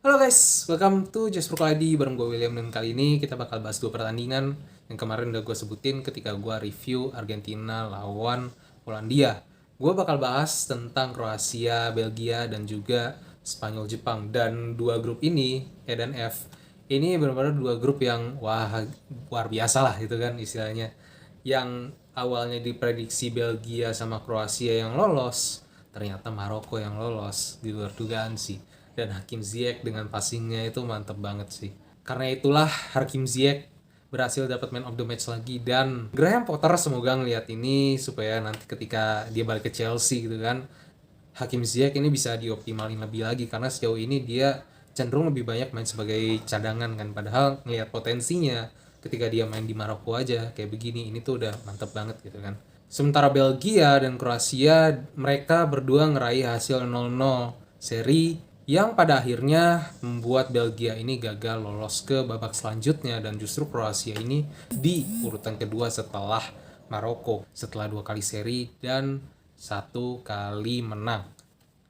Halo guys, welcome to Just for ID bareng gue William, dan kali ini kita bakal bahas dua pertandingan yang kemarin udah gue sebutin ketika gue review Argentina lawan Polandia. Gue bakal bahas tentang Kroasia, Belgia, dan juga Spanyol, Jepang. Dan dua grup ini, E dan F, ini benar-benar dua grup yang luar biasa lah gitu kan istilahnya. Yang awalnya diprediksi Belgia sama Kroasia yang lolos, ternyata Maroko yang lolos, di luar dugaan sih. Dan Hakim Ziyech dengan passingnya itu mantep banget sih. Karena itulah Hakim Ziyech berhasil dapat man of the match lagi, dan Graham Potter semoga ngelihat ini supaya nanti ketika dia balik ke Chelsea gitu kan, Hakim Ziyech ini bisa dioptimalin lebih lagi, karena sejauh ini dia cenderung lebih banyak main sebagai cadangan kan, padahal ngelihat potensinya ketika dia main di Maroko aja kayak begini, ini tuh udah mantep banget gitu kan. Sementara Belgia dan Kroasia, mereka berdua ngeraih hasil 0-0 seri yang pada akhirnya membuat Belgia ini gagal lolos ke babak selanjutnya, dan justru Kroasia ini di urutan kedua setelah Maroko setelah 2 kali seri dan 1 kali menang.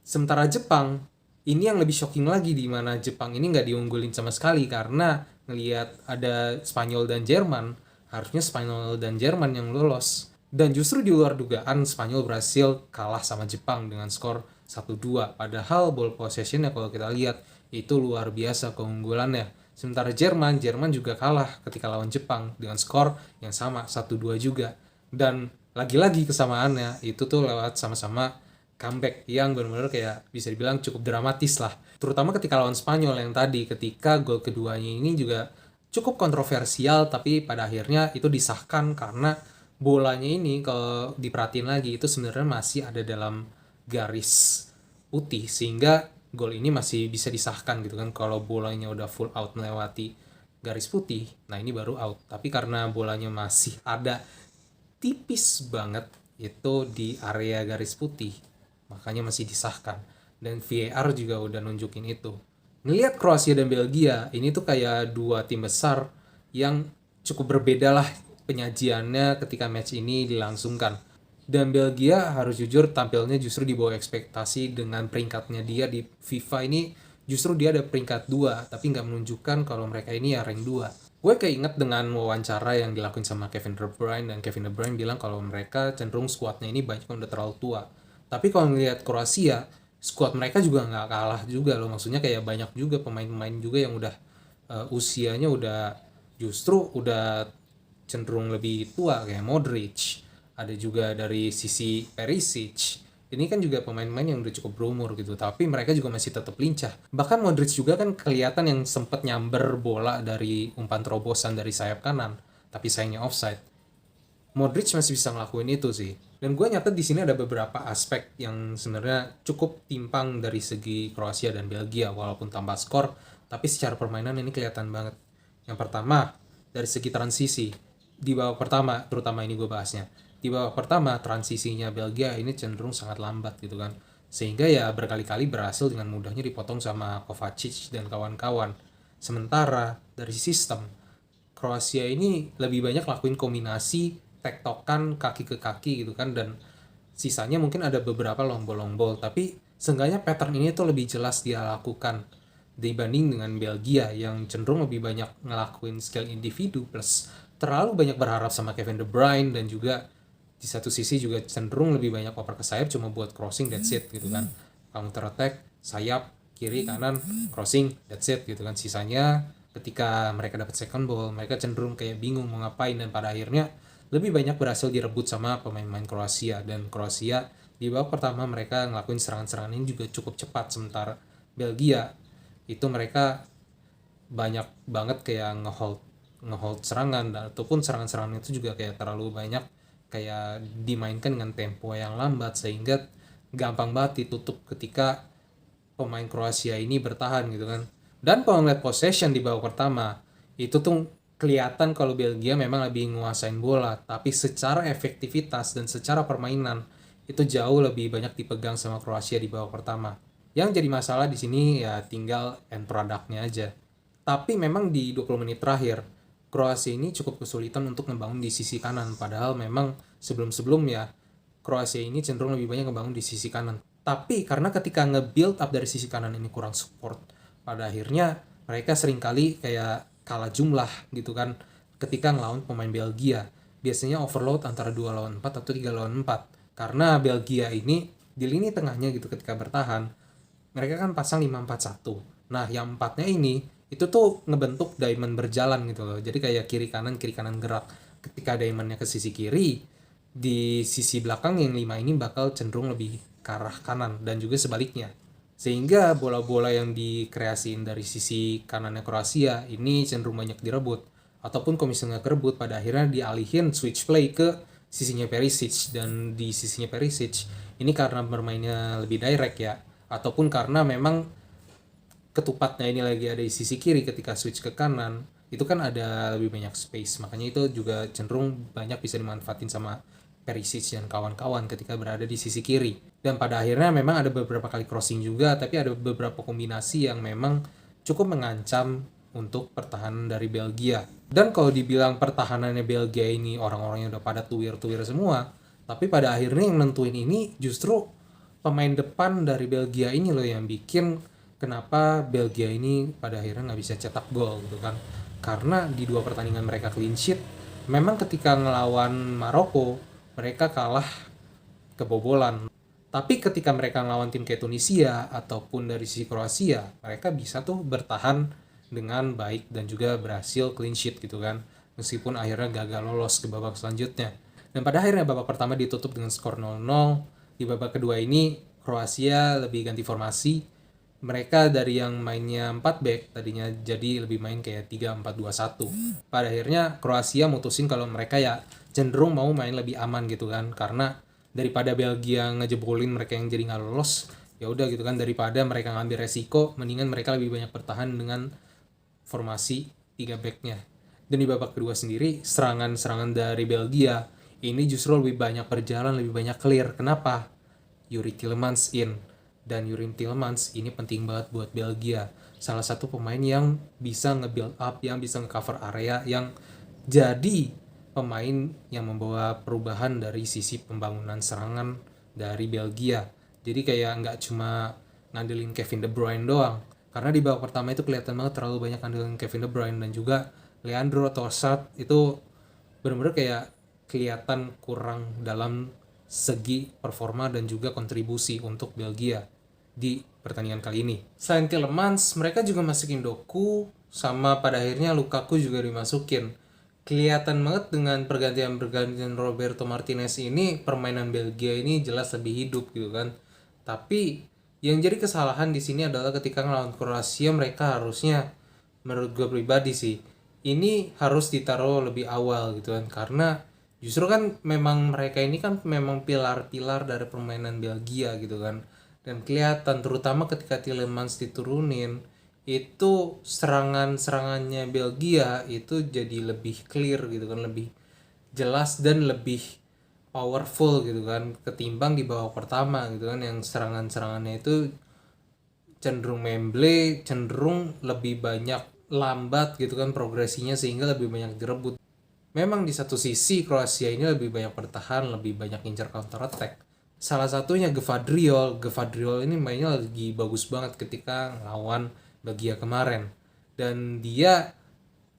Sementara Jepang, ini yang lebih shocking lagi, di mana Jepang ini nggak diunggulin sama sekali karena ngelihat ada Spanyol dan Jerman, harusnya Spanyol dan Jerman yang lolos. Dan justru di luar dugaan Spanyol berhasil kalah sama Jepang dengan skor 1-2. Padahal ball possession-nya kalau kita lihat itu luar biasa keunggulannya. Sementara Jerman juga kalah ketika lawan Jepang dengan skor yang sama 1-2 juga. Dan lagi-lagi kesamaannya itu tuh lewat sama-sama comeback yang benar-benar kayak bisa dibilang cukup dramatis lah. Terutama ketika lawan Spanyol yang tadi, ketika gol keduanya ini juga cukup kontroversial, tapi pada akhirnya itu disahkan karena bolanya ini kalau diperhatiin lagi itu sebenarnya masih ada dalam garis putih, sehingga gol ini masih bisa disahkan gitu kan. Kalau bolanya udah full out melewati garis putih, nah ini baru out. Tapi karena bolanya masih ada tipis banget itu di area garis putih, makanya masih disahkan. Dan VAR juga udah nunjukin itu. Ngelihat Kroasia dan Belgia, ini tuh kayak dua tim besar yang cukup berbeda lah penyajiannya ketika match ini dilangsungkan. Dan Belgia harus jujur tampilnya justru di bawah ekspektasi, dengan peringkatnya dia di FIFA ini justru dia ada peringkat 2, tapi nggak menunjukkan kalau mereka ini ya rank 2. Gue keinget dengan wawancara yang dilakuin sama Kevin De Bruyne, dan Kevin De Bruyne bilang kalau mereka cenderung skuadnya ini banyak yang udah terlalu tua. Tapi kalau ngelihat Kroasia, skuad mereka juga nggak kalah juga loh. Maksudnya kayak banyak juga pemain-pemain juga yang udah usianya udah justru udah cenderung lebih tua, kayak Modric. Ada juga dari sisi Perisic. Ini kan juga pemain-pemain yang udah cukup berumur gitu, tapi mereka juga masih tetap lincah. Bahkan Modric juga kan kelihatan yang sempet nyamber bola dari umpan terobosan dari sayap kanan, tapi sayangnya offside. Modric masih bisa ngelakuin itu sih. Dan gue nyatet di sini ada beberapa aspek yang sebenarnya cukup timpang dari segi Kroasia dan Belgia, walaupun tanpa skor, tapi secara permainan ini kelihatan banget. Yang pertama, dari segi transisi. Di babak pertama, terutama ini gue bahasnya. Di babak pertama, transisinya Belgia ini cenderung sangat lambat gitu kan. Sehingga ya berkali-kali berhasil dengan mudahnya dipotong sama Kovacic dan kawan-kawan. Sementara dari sistem, Kroasia ini lebih banyak lakuin kombinasi tektokan kaki ke kaki gitu kan, dan sisanya mungkin ada beberapa long ball, tapi seenggaknya pattern ini tuh lebih jelas dia lakukan dibanding dengan Belgia yang cenderung lebih banyak ngelakuin skill individu plus terlalu banyak berharap sama Kevin De Bruyne, dan juga di satu sisi juga cenderung lebih banyak oper ke sayap cuma buat crossing, that's it gitu kan. Counter attack sayap kiri kanan crossing, that's it gitu kan. Sisanya ketika mereka dapat second ball mereka cenderung kayak bingung mau ngapain, dan pada akhirnya lebih banyak berhasil direbut sama pemain-pemain Kroasia. Dan Kroasia di babak pertama mereka ngelakuin serangan-serangan ini juga cukup cepat, sementara Belgia itu mereka banyak banget kayak ngehold serangan, ataupun serangan-serangan itu juga kayak terlalu banyak kayak dimainkan dengan tempo yang lambat, sehingga gampang banget ditutup ketika pemain Kroasia ini bertahan gitu kan. Dan kalau ngeliat possession di babak pertama, itu tuh kelihatan kalau Belgia memang lebih nguasain bola, tapi secara efektivitas dan secara permainan itu jauh lebih banyak dipegang sama Kroasia di babak pertama. Yang jadi masalah di sini ya tinggal end product-nya aja. Tapi memang di 20 menit terakhir, Kroasia ini cukup kesulitan untuk ngebangun di sisi kanan, padahal memang sebelum-sebelumnya Kroasia ini cenderung lebih banyak ngebangun di sisi kanan. Tapi karena ketika nge-build up dari sisi kanan ini kurang support, pada akhirnya mereka seringkali kayak kalah jumlah gitu kan ketika ngelawan pemain Belgia. Biasanya overload antara 2 lawan 4 atau 3 lawan 4. Karena Belgia ini di lini tengahnya gitu ketika bertahan, mereka kan pasang 5-4-1. Nah, yang empatnya ini itu tuh ngebentuk diamond berjalan gitu loh. Jadi kayak kiri kanan gerak. Ketika diamondnya ke sisi kiri, di sisi belakang yang 5 ini bakal cenderung lebih ke arah kanan dan juga sebaliknya. Sehingga bola-bola yang dikreasiin dari sisi kanannya Kroasia ini cenderung banyak direbut. Ataupun kalau misalnya kerebut, pada akhirnya dialihin switch play ke sisinya Perisic. Dan di sisinya Perisic ini karena bermainnya lebih direct ya, ataupun karena memang ketupatnya ini lagi ada di sisi kiri, ketika switch ke kanan itu kan ada lebih banyak space, makanya itu juga cenderung banyak bisa dimanfaatin sama Perisic dan kawan-kawan ketika berada di sisi kiri. Dan pada akhirnya memang ada beberapa kali crossing juga, tapi ada beberapa kombinasi yang memang cukup mengancam untuk pertahanan dari Belgia. Dan kalau dibilang pertahanannya Belgia ini orang-orangnya udah pada tuwir-tuwir semua, tapi pada akhirnya yang nentuin ini justru pemain depan dari Belgia ini loh, yang bikin kenapa Belgia ini pada akhirnya nggak bisa cetak gol gitu kan. Karena di 2 pertandingan mereka clean sheet, memang ketika ngelawan Maroko mereka kalah kebobolan. Tapi ketika mereka ngelawan tim kayak Tunisia ataupun dari sisi Kroasia, mereka bisa tuh bertahan dengan baik dan juga berhasil clean sheet gitu kan. Meskipun akhirnya gagal lolos ke babak selanjutnya. Dan pada akhirnya babak pertama ditutup dengan skor 0-0. Di babak kedua ini Kroasia lebih ganti formasi. Mereka dari yang mainnya 4 back tadinya jadi lebih main kayak 3-4-2-1. Pada akhirnya Kroasia mutusin kalau mereka ya cenderung mau main lebih aman gitu kan, karena daripada Belgia ngejebolin mereka yang jadi nggak lolos, ya udah gitu kan, daripada mereka ngambil resiko, mendingan mereka lebih banyak bertahan dengan formasi 3 backnya. Dan di babak kedua sendiri, serangan-serangan dari Belgia ini justru lebih banyak berjalan, lebih banyak clear. Kenapa? Yuri Tielemans in. Dan Yuri Tielemans ini penting banget buat Belgia. Salah satu pemain yang bisa nge-build up, yang bisa nge-cover area, yang jadi pemain yang membawa perubahan dari sisi pembangunan serangan dari Belgia. Jadi kayak nggak cuma ngandelin Kevin De Bruyne doang. Karena di babak pertama itu kelihatan banget terlalu banyak ngandelin Kevin De Bruyne, dan juga Leandro Trossard itu benar-benar kayak kelihatan kurang dalam segi performa dan juga kontribusi untuk Belgia di pertandingan kali ini. Selain Tielemans, mereka juga masukin Doku, sama pada akhirnya Lukaku juga dimasukin. Kelihatan banget dengan pergantian Roberto Martinez ini, permainan Belgia ini jelas lebih hidup gitu kan. Tapi yang jadi kesalahan di sini adalah ketika ngelawan Kroasia, mereka harusnya, menurut gue pribadi sih, ini harus ditaruh lebih awal gitu kan, karena justru kan memang mereka ini kan memang pilar-pilar dari permainan Belgia gitu kan. Dan kelihatan terutama ketika Tielemans diturunin, itu serangannya Belgia itu jadi lebih clear gitu kan, lebih jelas dan lebih powerful gitu kan, ketimbang di babak pertama gitu kan, yang serangannya itu cenderung memble, cenderung lebih banyak lambat gitu kan progresinya, sehingga lebih banyak direbut. Memang di satu sisi Kroasia ini lebih banyak bertahan, lebih banyak incar counter attack. Salah satunya Gvardiol ini mainnya lagi bagus banget ketika ngelawan Belgia kemarin. Dan dia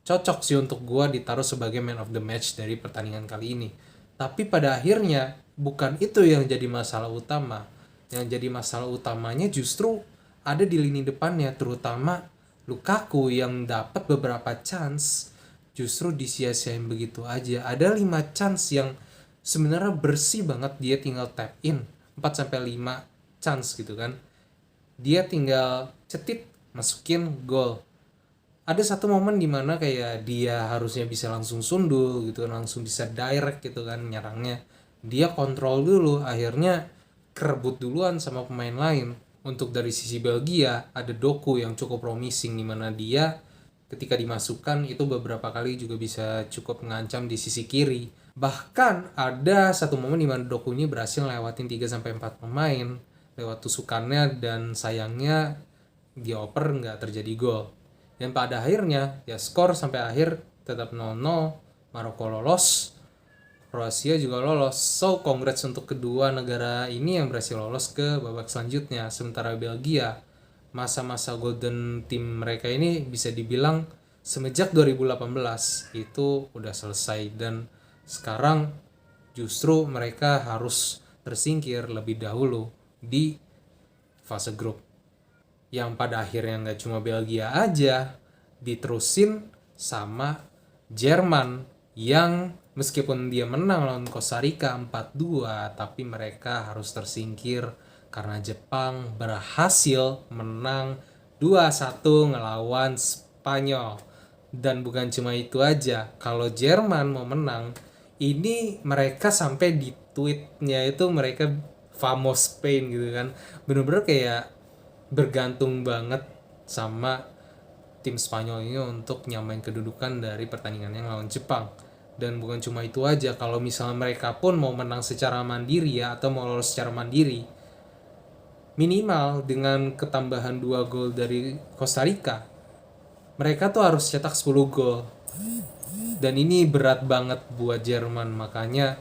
cocok sih untuk gua ditaruh sebagai man of the match dari pertandingan kali ini. Tapi pada akhirnya bukan itu yang jadi masalah utama. Yang jadi masalah utamanya justru ada di lini depannya, terutama Lukaku yang dapat beberapa chance justru disia-siain begitu aja. Ada 5 chance yang sebenarnya bersih banget, dia tinggal tap in. 4-5 chance gitu kan, dia tinggal cetit masukin gol. Ada satu momen dimana kayak dia harusnya bisa langsung sundul gitu kan, langsung bisa direct gitu kan nyerangnya, dia kontrol dulu, akhirnya kerebut duluan sama pemain lain. Untuk dari sisi Belgia ada Doku yang cukup promising, dimana dia ketika dimasukkan itu beberapa kali juga bisa cukup mengancam di sisi kiri. Bahkan ada satu momen dimana Doku ini berhasil lewatin 3-4 pemain lewat tusukannya, dan sayangnya dioper nggak terjadi gol. Dan pada akhirnya ya skor sampai akhir tetap 0-0, Maroko lolos, Kroasia juga lolos. So congrats untuk kedua negara ini yang berhasil lolos ke babak selanjutnya. Sementara Belgia masa-masa golden team mereka ini bisa dibilang semenjak 2018 itu udah selesai, dan sekarang justru mereka harus tersingkir lebih dahulu di fase grup, yang pada akhirnya nggak cuma Belgia aja diterusin sama Jerman, yang meskipun dia menang lawan Costa Rica 4-2, tapi mereka harus tersingkir karena Jepang berhasil menang 2-1 ngelawan Spanyol. Dan bukan cuma itu aja, kalau Jerman mau menang, ini mereka sampai di tweetnya itu mereka famos Spain gitu kan, bener-bener kayak bergantung banget sama tim Spanyol ini untuk nyamain kedudukan dari pertandingannya lawan Jepang. Dan bukan cuma itu aja, kalau misalnya mereka pun mau menang secara mandiri ya, atau mau lolos secara mandiri, minimal dengan ketambahan 2 gol dari Costa Rica, mereka tuh harus cetak 10 gol. Dan ini berat banget buat Jerman, makanya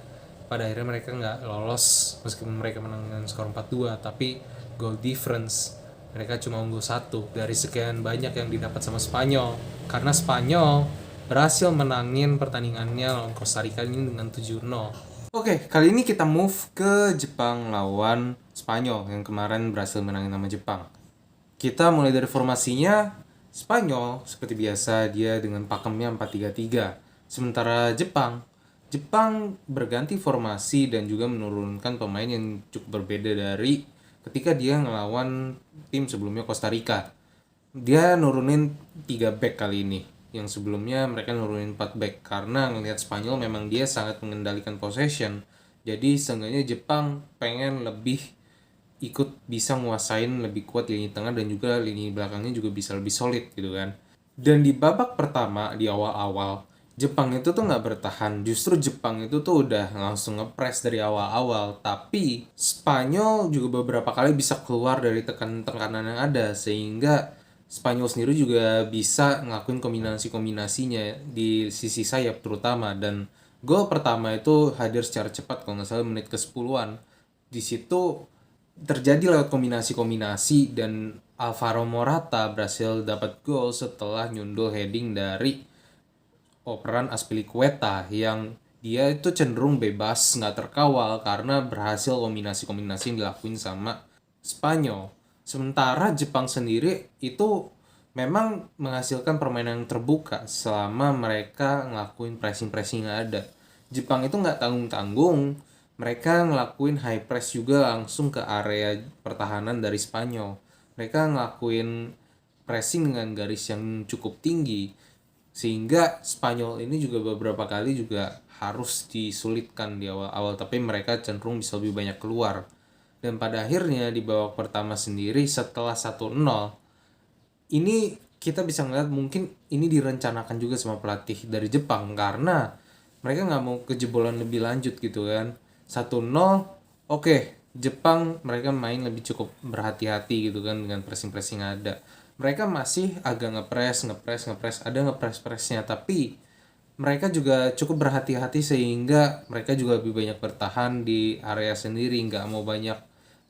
pada akhirnya mereka nggak lolos meskipun mereka menang dengan skor 4-2, tapi goal difference mereka cuma unggul 1 dari sekian banyak yang didapat sama Spanyol, karena Spanyol berhasil menangin pertandingannya lawan Costa Rica ini dengan 7-0. Oke, kali ini kita move ke Jepang lawan Spanyol yang kemarin berhasil menangin nama Jepang. Kita mulai dari formasinya. Spanyol seperti biasa dia dengan pakemnya 4-3-3. Sementara Jepang berganti formasi dan juga menurunkan pemain yang cukup berbeda dari ketika dia ngelawan tim sebelumnya Costa Rica. Dia nurunin 3 back kali ini. Yang sebelumnya mereka nurunin 4 back karena ngelihat Spanyol memang dia sangat mengendalikan possession. Jadi seenggaknya Jepang pengen lebih ikut bisa nguasain lebih kuat lini tengah, dan juga lini belakangnya juga bisa lebih solid gitu kan. Dan di babak pertama di awal-awal Jepang itu tuh nggak bertahan, justru Jepang itu tuh udah langsung ngepres dari awal-awal, tapi Spanyol juga beberapa kali bisa keluar dari tekanan yang ada, sehingga Spanyol sendiri juga bisa ngelakuin kombinasi-kombinasinya di sisi sayap terutama. Dan gol pertama itu hadir secara cepat kalau nggak salah menit ke-10-an. Di situ terjadi lewat kombinasi-kombinasi, dan Alvaro Morata berhasil dapat gol setelah nyundul heading dari operan Azpilicueta yang dia itu cenderung bebas, nggak terkawal karena berhasil kombinasi-kombinasi yang dilakuin sama Spanyol. Sementara Jepang sendiri itu memang menghasilkan permainan yang terbuka selama mereka ngelakuin pressing-pressing yang ada. Jepang itu nggak tanggung-tanggung, mereka ngelakuin high press juga langsung ke area pertahanan dari Spanyol. Mereka ngelakuin pressing dengan garis yang cukup tinggi, sehingga Spanyol ini juga beberapa kali juga harus disulitkan di awal-awal, tapi mereka cenderung bisa lebih banyak keluar. Dan pada akhirnya di babak pertama sendiri setelah 1-0, ini kita bisa ngeliat mungkin ini direncanakan juga sama pelatih dari Jepang, karena mereka nggak mau kejebolan lebih lanjut gitu kan. 1-0, oke, Jepang mereka main lebih cukup berhati-hati gitu kan dengan pressing-pressing ada. Mereka masih agak ngepres, ada ngepres-presnya, tapi mereka juga cukup berhati-hati sehingga mereka juga lebih banyak bertahan di area sendiri, nggak mau banyak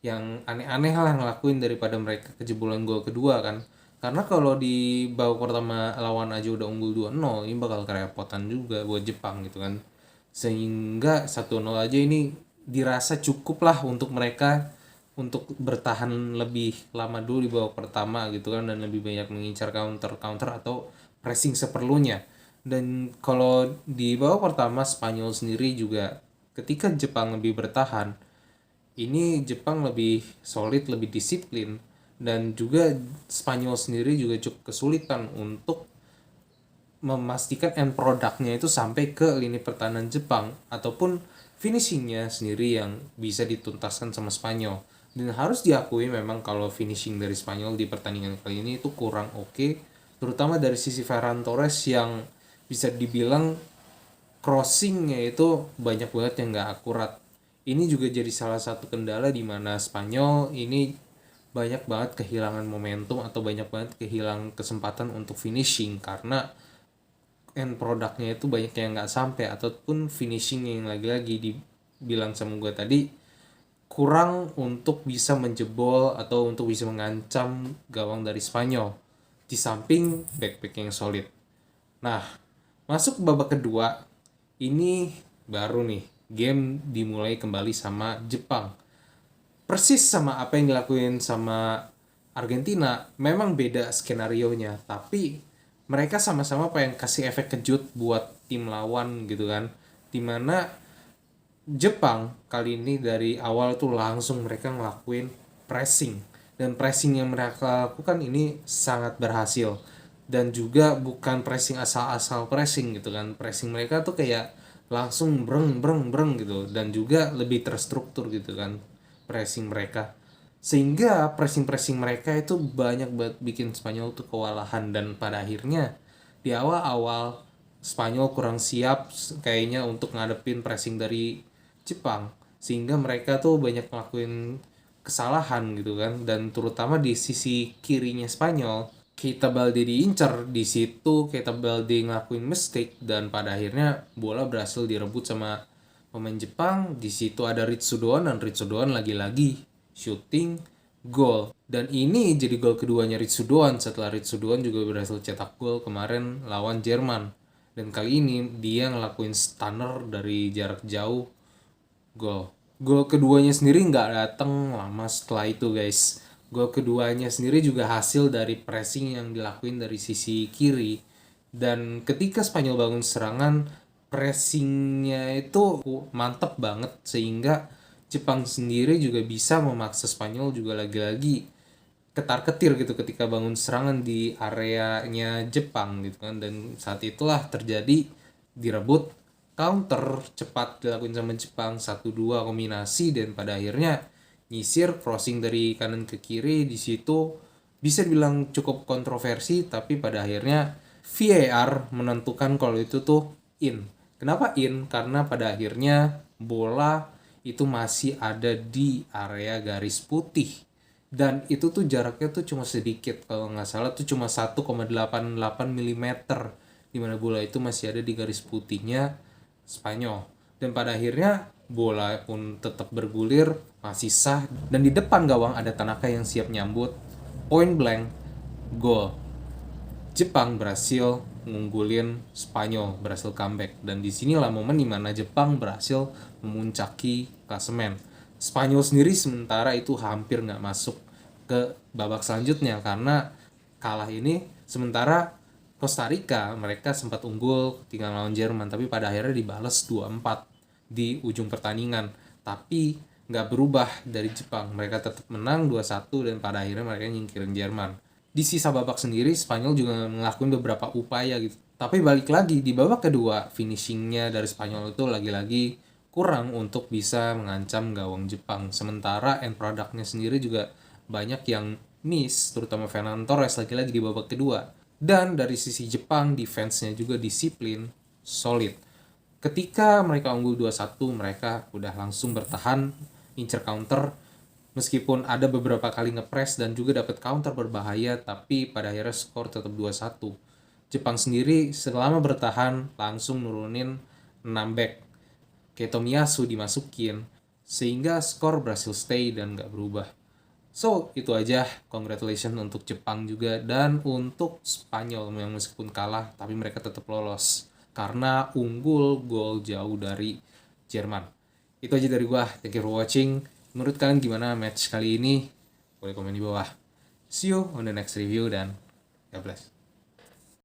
yang aneh-aneh lah ngelakuin daripada mereka kejebolan gol kedua kan. Karena kalau di babak pertama lawan aja udah unggul 2-0, ini bakal kerepotan juga buat Jepang gitu kan. Sehingga 1-0 aja ini dirasa cukup lah untuk mereka untuk bertahan lebih lama dulu di babak pertama gitu kan, dan lebih banyak mengincar counter atau pressing seperlunya. Dan kalau di babak pertama Spanyol sendiri juga ketika Jepang lebih bertahan, ini Jepang lebih solid, lebih disiplin, dan juga Spanyol sendiri juga cukup kesulitan untuk memastikan end produknya itu sampai ke lini pertahanan Jepang ataupun finishingnya sendiri yang bisa dituntaskan sama Spanyol. Dan harus diakui memang kalau finishing dari Spanyol di pertandingan kali ini itu kurang oke, terutama dari sisi Ferran Torres yang bisa dibilang crossingnya itu banyak banget yang nggak akurat. Ini juga jadi salah satu kendala di mana Spanyol ini banyak banget kehilangan momentum atau banyak banget kehilangan kesempatan untuk finishing karena end produknya itu banyak yang nggak sampai, ataupun finishing yang lagi-lagi dibilang sama gue tadi kurang untuk bisa menjebol atau untuk bisa mengancam gawang dari Spanyol di samping back yang solid. Nah, masuk ke babak kedua, ini baru nih game dimulai kembali sama Jepang. Persis sama apa yang dilakuin sama Argentina, memang beda skenarionya, tapi mereka sama-sama pengen kasih efek kejut buat tim lawan gitu kan. Dimana Jepang kali ini dari awal tuh langsung mereka ngelakuin pressing, dan pressing yang mereka lakukan ini sangat berhasil, dan juga bukan pressing asal-asal pressing gitu kan. Pressing mereka tuh kayak langsung breng breng breng gitu, dan juga lebih terstruktur gitu kan pressing mereka, sehingga pressing mereka itu banyak banget bikin Spanyol tuh kewalahan. Dan pada akhirnya di awal-awal Spanyol kurang siap kayaknya untuk ngadepin pressing dari Jepang, sehingga mereka tuh banyak ngelakuin kesalahan gitu kan. Dan terutama di sisi kirinya Spanyol, Keita Balde diincar, di situ Keita Balde ngelakuin mistake, dan pada akhirnya bola berhasil direbut sama pemain Jepang. Di situ ada Ritsudoan, dan Ritsudoan lagi-lagi shooting gol. Dan ini jadi gol keduanya Ritsudoan setelah Ritsudoan juga berhasil cetak gol kemarin lawan Jerman. Dan kali ini dia ngelakuin stunner dari jarak jauh, gol. Gol keduanya sendiri nggak datang lama setelah itu guys. Gol keduanya sendiri juga hasil dari pressing yang dilakuin dari sisi kiri. Dan ketika Spanyol bangun serangan, pressingnya itu mantep banget, sehingga Jepang sendiri juga bisa memaksa Spanyol juga lagi-lagi ketar-ketir gitu ketika bangun serangan di areanya Jepang gitu kan. Dan saat itulah terjadi direbut, counter cepat dilakuin sama Jepang 1-2 kombinasi, dan pada akhirnya nyisir crossing dari kanan ke kiri. Di situ bisa dibilang cukup kontroversi, tapi pada akhirnya VAR menentukan kalau itu tuh in. Kenapa in? Karena pada akhirnya bola itu masih ada di area garis putih, dan itu tuh jaraknya tuh cuma sedikit, kalau nggak salah tuh cuma 1,88 mm, dimana bola itu masih ada di garis putihnya Spanyol. Dan pada akhirnya bola pun tetap bergulir, masih sah, dan di depan gawang ada Tanaka yang siap nyambut, point blank, gol. Jepang berhasil ngunggulin Spanyol, berhasil comeback, dan disinilah momen dimana Jepang berhasil memuncaki klasemen. Spanyol sendiri sementara itu hampir nggak masuk ke babak selanjutnya karena kalah ini. Sementara Costa Rica mereka sempat unggul tinggal lawan Jerman, tapi pada akhirnya dibalas 2-4 di ujung pertandingan. Tapi nggak berubah dari Jepang, mereka tetap menang 2-1, dan pada akhirnya mereka nyingkirin Jerman. Di sisa babak sendiri Spanyol juga ngelakuin beberapa upaya gitu, tapi balik lagi di babak kedua finishingnya dari Spanyol itu lagi-lagi kurang untuk bisa mengancam gawang Jepang. Sementara end productnya sendiri juga banyak yang miss, terutama Fernando Torres lagi-lagi di babak kedua. Dan dari sisi Jepang, defense-nya juga disiplin, solid. Ketika mereka unggul 2-1, mereka udah langsung bertahan, incer counter, meskipun ada beberapa kali ngepres dan juga dapat counter berbahaya, tapi pada akhirnya skor tetap 2-1. Jepang sendiri selama bertahan langsung nurunin 6 back. Keito Miyasu dimasukin, sehingga skor berhasil stay dan gak berubah. So, itu aja. Congratulations untuk Jepang juga, dan untuk Spanyol yang meskipun kalah, tapi mereka tetap lolos karena unggul gol jauh dari Jerman. Itu aja dari gua. Thank you for watching. Menurut kalian gimana match kali ini? Boleh komen di bawah. See you on the next review, dan God bless.